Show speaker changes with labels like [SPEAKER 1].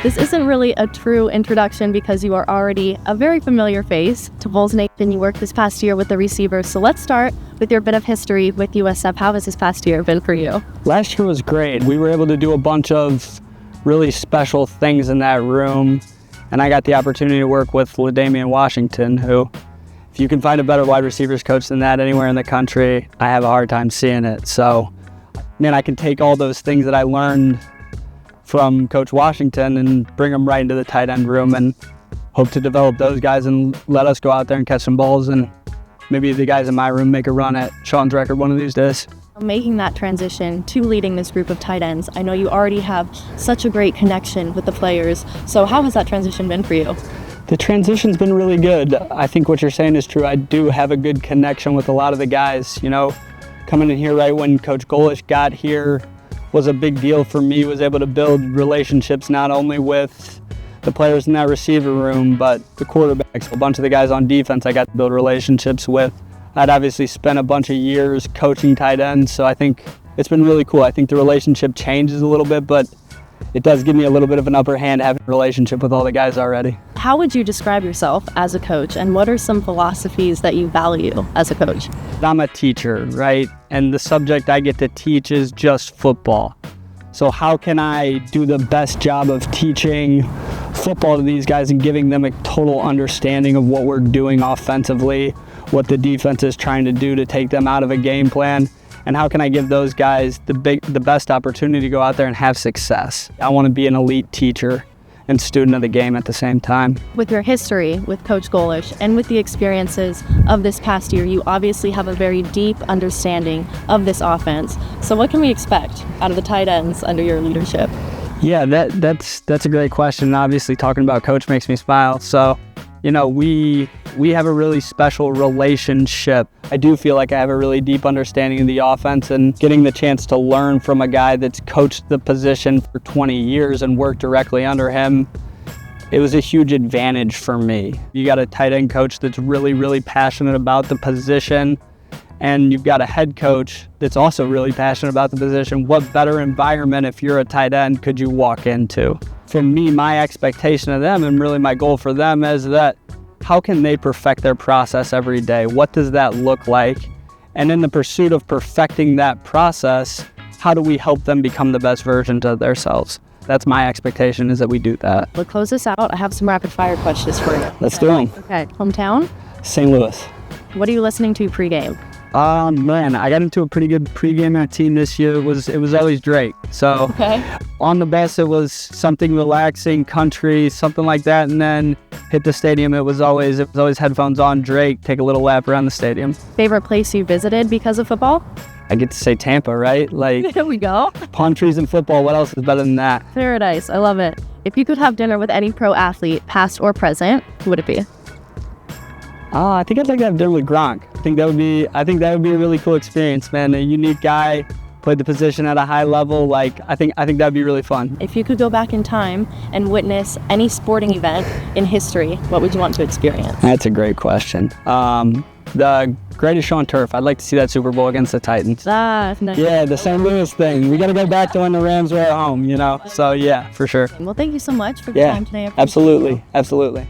[SPEAKER 1] This isn't really a true introduction because you are already a very familiar face to Bulls Nation. You worked this past year with the receivers, so let's start with your bit of history with USF. How has this past year been for you?
[SPEAKER 2] Last year was great. We were able to do a bunch of really special things in that room, and I got the opportunity to work with LaDainian Washington, who, if you can find a better wide receivers coach than that anywhere in the country, I have a hard time seeing it. So, man, I can take all those things that I learned from Coach Washington and bring them right into the tight end room and hope to develop those guys and let us go out there and catch some balls, and maybe the guys in my room make a run at Sean's record one of these days.
[SPEAKER 1] Making that transition to leading this group of tight ends, I know you already have such a great connection with the players. So how has that transition been for you?
[SPEAKER 2] The transition's been really good. I think what you're saying is true. I do have a good connection with a lot of the guys. You know, coming in here right when Coach Golesh got here was a big deal for me. Was able to build relationships not only with the players in that receiver room, but the quarterbacks. A bunch of the guys on defense I got to build relationships with. I'd obviously spent a bunch of years coaching tight ends, so I think it's been really cool. I think the relationship changes a little bit, but it does give me a little bit of an upper hand having a relationship with all the guys already.
[SPEAKER 1] How would you describe yourself as a coach, and what are some philosophies that you value as a coach?
[SPEAKER 2] I'm a teacher, right? And the subject I get to teach is just football. So how can I do the best job of teaching football to these guys and giving them a total understanding of what we're doing offensively, what the defense is trying to do to take them out of a game plan, and how can I give those guys the best opportunity to go out there and have success? I want to be an elite teacher and student of the game at the same time.
[SPEAKER 1] With your history with Coach Golesh and with the experiences of this past year, you obviously have a very deep understanding of this offense. So what can we expect out of the tight ends under your leadership?
[SPEAKER 2] Yeah, that's a great question. Obviously, talking about Coach makes me smile. So, you know, we have a really special relationship. I do feel like I have a really deep understanding of the offense, and getting the chance to learn from a guy that's coached the position for 20 years and worked directly under him, it was a huge advantage for me. You got a tight end coach that's really, really passionate about the position, and you've got a head coach that's also really passionate about the position. What better environment, if you're a tight end, could you walk into? For me, my expectation of them, and really my goal for them, is that how can they perfect their process every day? What does that look like? And in the pursuit of perfecting that process, how do we help them become the best versions of themselves? That's my expectation, is that we do that.
[SPEAKER 1] We'll close this out. I have some rapid fire questions for you.
[SPEAKER 2] Let's do them.
[SPEAKER 1] Okay. Hometown?
[SPEAKER 2] St. Louis.
[SPEAKER 1] What are you listening to pregame?
[SPEAKER 2] Man, I got into a pretty good pregame at team this year. It was always Drake. So
[SPEAKER 1] Okay.
[SPEAKER 2] on the bus, it was something relaxing, country, something like that. And then hit the stadium, it was always headphones on, Drake, take a little lap around the stadium.
[SPEAKER 1] Favorite place you visited because of football?
[SPEAKER 2] I get to say Tampa, right? Like,
[SPEAKER 1] There we go.
[SPEAKER 2] palm trees and football, what else is better than that?
[SPEAKER 1] Paradise. I love it. If you could have dinner with any pro athlete, past or present, who would it be?
[SPEAKER 2] I think I'd like to have dinner with Gronk. I think that would be a really cool experience, man. A unique guy, played the position at a high level. Like, I think that'd be really fun.
[SPEAKER 1] If you could go back in time and witness any sporting event in history, what would you want to experience?
[SPEAKER 2] That's a great question. The greatest show on turf. I'd like to see that Super Bowl against the Titans.
[SPEAKER 1] Nice.
[SPEAKER 2] Yeah, the St. Louis thing. We got to go back to when the Rams were at home, you know? So, yeah, for sure.
[SPEAKER 1] Well, thank you so much for your time today. I appreciate it.
[SPEAKER 2] Absolutely.